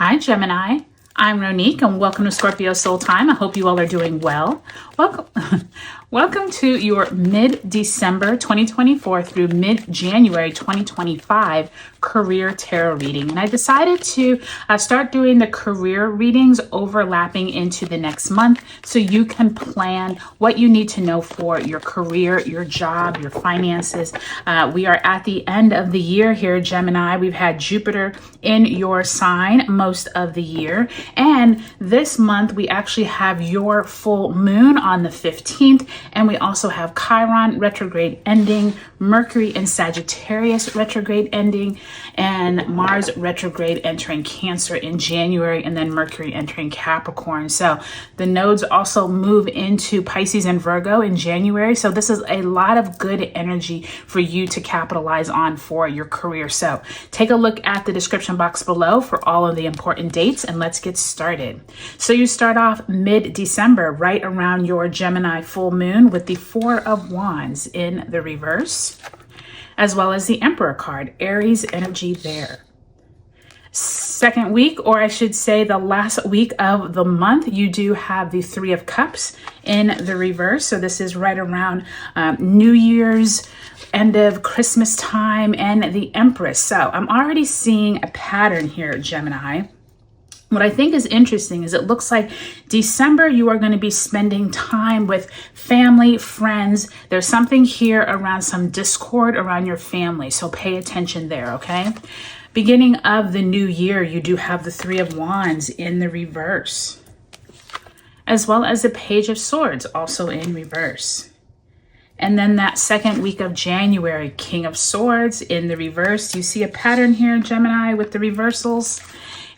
Hi, Gemini. I'm Ronique, and welcome to Scorpio Soul Time. I hope you all are doing well. Welcome, welcome to your mid-December 2024 through mid-January 2025 career tarot reading. And I decided to start doing the career readings overlapping into the next month so you can plan what you need to know for your career, your job, your finances. We are at the end of the year here, Gemini. We've had Jupiter in your sign most of the year. And this month, we actually have your full moon on the 15th. And we also have Chiron retrograde ending, Mercury in Sagittarius retrograde ending, and Mars retrograde entering Cancer in January, and then Mercury entering Capricorn. So the nodes also move into Pisces and Virgo in January. So this is a lot of good energy for you to capitalize on for your career. So take a look at the description box below for all of the important dates, and let's get started. So you start off mid-December, right around your Gemini full moon, with the Four of Wands in the reverse, as well as the Emperor card, Aries energy there. Second week, or I should say the last week of the month, you do have the Three of Cups in the reverse. So this is right around New Year's, end of Christmas time, and the Empress. So I'm already seeing a pattern here, Gemini. What I think is interesting is it looks like December, you are going to be spending time with family, friends. There's something here around some discord around your family. So pay attention there, okay? Beginning of the new year, you do have the Three of Wands in the reverse, as well as the Page of Swords also in reverse. And then that second week of January, King of Swords in the reverse. You see a pattern here, Gemini, with the reversals.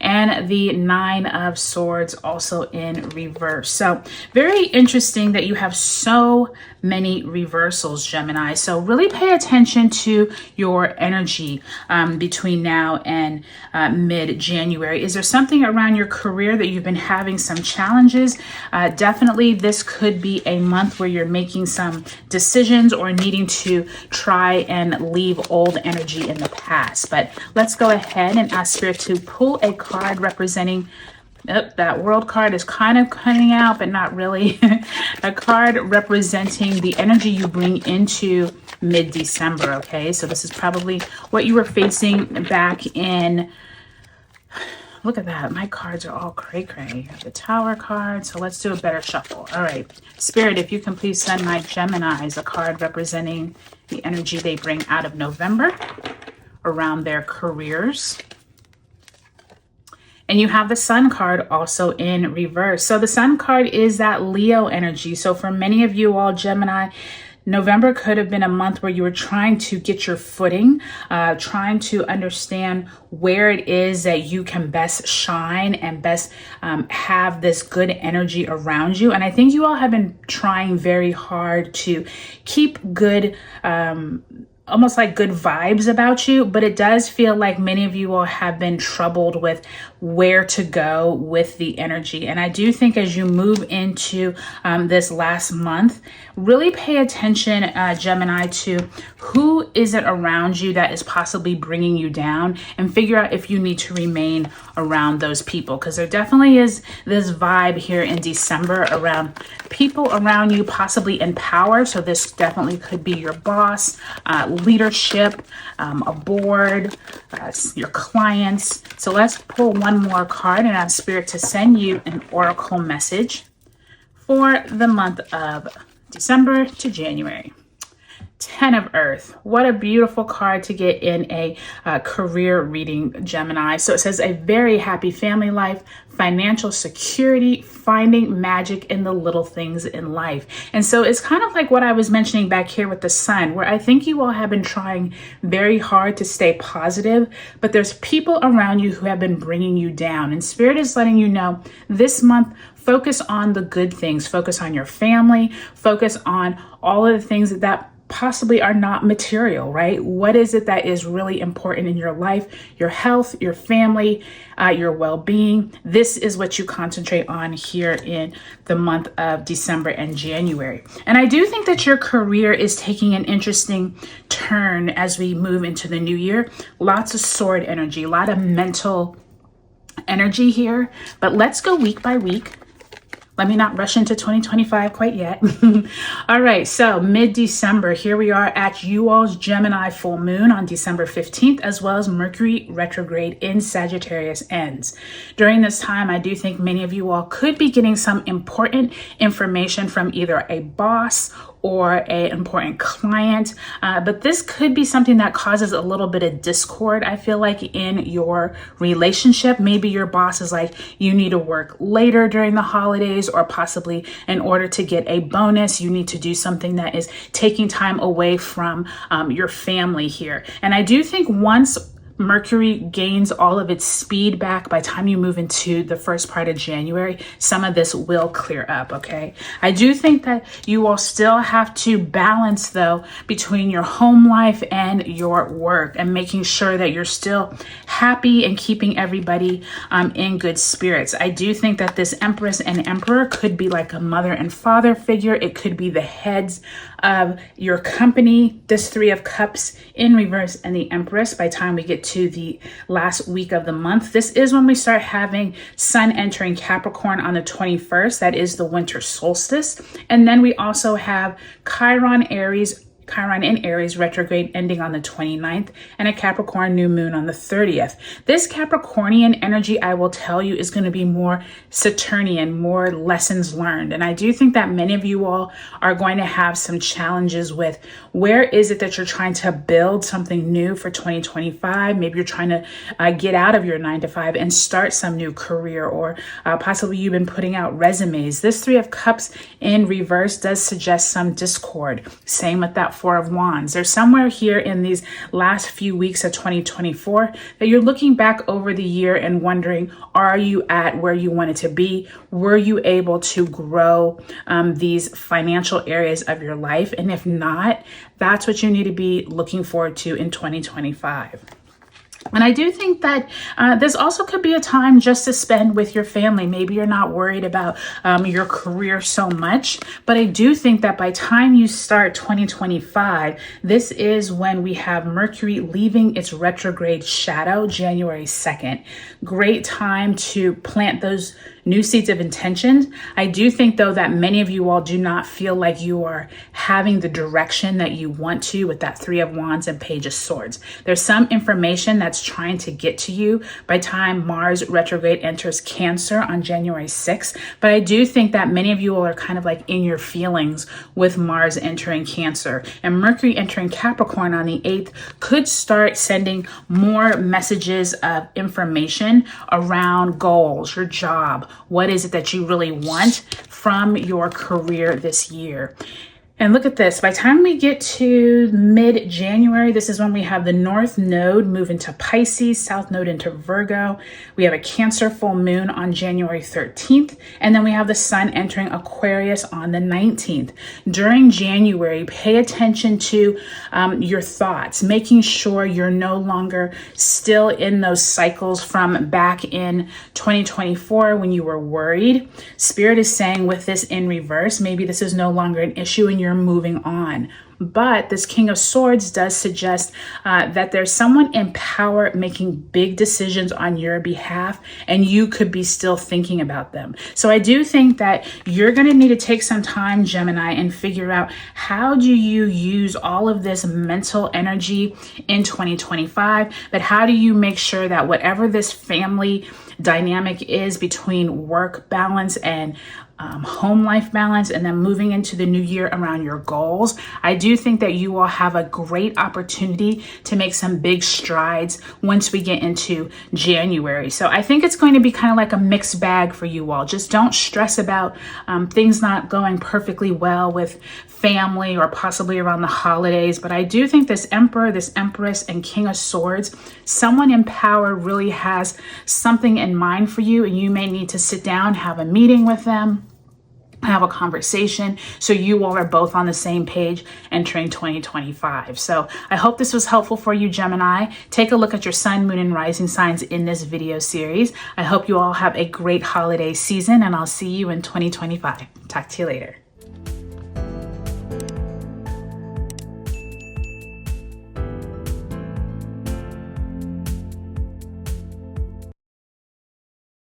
And the Nine of Swords also in reverse. So very interesting that you have so many reversals, Gemini. So really pay attention to your energy between now and mid-January. Is there something around your career that you've been having some challenges? Definitely this could be a month where you're making some decisions or needing to try and leave old energy in the past. But let's go ahead and ask Spirit to pull a card representing that World card is kind of coming out, but not really. A card representing the energy you bring into mid-December, okay? So this is probably what you were facing back in. Look at that. My cards are all cray-cray. You have the Tower card, so let's do a better shuffle. All right. Spirit, if you can please send my Geminis a card representing the energy they bring out of November around their careers. And you have the Sun card also in reverse. So the Sun card is that Leo energy. So for many of you all, Gemini, November could have been a month where you were trying to get your footing, trying to understand where it is that you can best shine and best have this good energy around you. And I think you all have been trying very hard to keep good, almost like good vibes about you, but it does feel like many of you all have been troubled with where to go with the energy. And I do think as you move into this last month, really pay attention, Gemini, to who is it around you that is possibly bringing you down, and figure out if you need to remain around those people. Because there definitely is this vibe here in December around people around you, possibly in power. So this definitely could be your boss, leadership, a board, your clients. So let's pull one more card and ask Spirit to send you an oracle message for the month of December to January. 10 of Earth. What a beautiful card to get in a career reading, Gemini. So it says a very happy family life, financial security, finding magic in the little things in life. And so it's kind of like what I was mentioning back here with the Sun, where I think you all have been trying very hard to stay positive, but there's people around you who have been bringing you down. And Spirit is letting you know this month, focus on the good things, focus on your family, focus on all of the things that possibly are not material, right? What is it that is really important in your life, your health, your family, your well-being? This is what you concentrate on here in the month of December and January. And I do think that your career is taking an interesting turn as we move into the new year. Lots of sword energy, a lot of mental energy here, but let's go week by week. Let me not rush into 2025 quite yet. All right, so mid-December, here we are at you all's Gemini full moon on December 15th, as well as Mercury retrograde in Sagittarius ends. During this time, I do think many of you all could be getting some important information from either a boss or an important client, but this could be something that causes a little bit of discord, I feel like, in your relationship. Maybe your boss is like, you need to work later during the holidays, or possibly in order to get a bonus, you need to do something that is taking time away from your family here. And I do think once Mercury gains all of its speed back by the time you move into the first part of January, some of this will clear up, okay? I do think that you will still have to balance, though, between your home life and your work, and making sure that you're still happy and keeping everybody in good spirits. I do think that this Empress and Emperor could be like a mother and father figure. It could be the heads of your company, this Three of Cups in reverse, and the Empress by the time we get to the last week of the month. This is when we start having Sun entering Capricorn on the 21st. That is the winter solstice. And then we also have Chiron in Aries retrograde ending on the 29th, and a Capricorn new moon on the 30th. This Capricornian energy, I will tell you, is going to be more Saturnian, more lessons learned. And I do think that many of you all are going to have some challenges with where is it that you're trying to build something new for 2025. Maybe you're trying to get out of your 9-to-5 and start some new career, or possibly you've been putting out resumes. This Three of Cups in reverse does suggest some discord. Same with that Four of Wands. There's somewhere here in these last few weeks of 2024 that you're looking back over the year and wondering, are you at where you wanted to be? Were you able to grow these financial areas of your life? And if not, that's what you need to be looking forward to in 2025. And I do think that this also could be a time just to spend with your family. Maybe you're not worried about your career so much, but I do think that by time you start 2025, this is when we have Mercury leaving its retrograde shadow, January 2nd. Great time to plant those new seeds of intention. I do think, though, that many of you all do not feel like you are having the direction that you want to with that Three of Wands and Page of Swords. There's some information that's trying to get to you by time Mars retrograde enters Cancer on January 6th. But I do think that many of you all are kind of like in your feelings with Mars entering Cancer. And Mercury entering Capricorn on the 8th could start sending more messages of information around goals, your job. What is it that you really want from your career this year? And look at this. By the time we get to mid-January, this is when we have the North Node move into Pisces, South Node into Virgo. We have a Cancer full moon on January 13th, and then we have the Sun entering Aquarius on the 19th. During January, pay attention to your thoughts, making sure you're no longer still in those cycles from back in 2024 when you were worried. Spirit is saying with this in reverse, maybe this is no longer an issue and you're moving on. But this King of Swords does suggest that there's someone in power making big decisions on your behalf, and you could be still thinking about them. So I do think that you're going to need to take some time, Gemini, and figure out how do you use all of this mental energy in 2025, but how do you make sure that whatever this family dynamic is between work balance and home life balance, and then moving into the new year around your goals, I do think that you will have a great opportunity to make some big strides once we get into January. So I think it's going to be kind of like a mixed bag for you all. Just don't stress about things not going perfectly well with family or possibly around the holidays. But I do think this Emperor, this Empress, and King of Swords, someone in power really has something in mind for you, and you may need to sit down, have a meeting with them, have a conversation so you all are both on the same page entering 2025. So I hope this was helpful for you, Gemini. Take a look at your sun, moon, and rising signs in this video series. I hope you all have a great holiday season, and I'll see you in 2025. Talk to you later.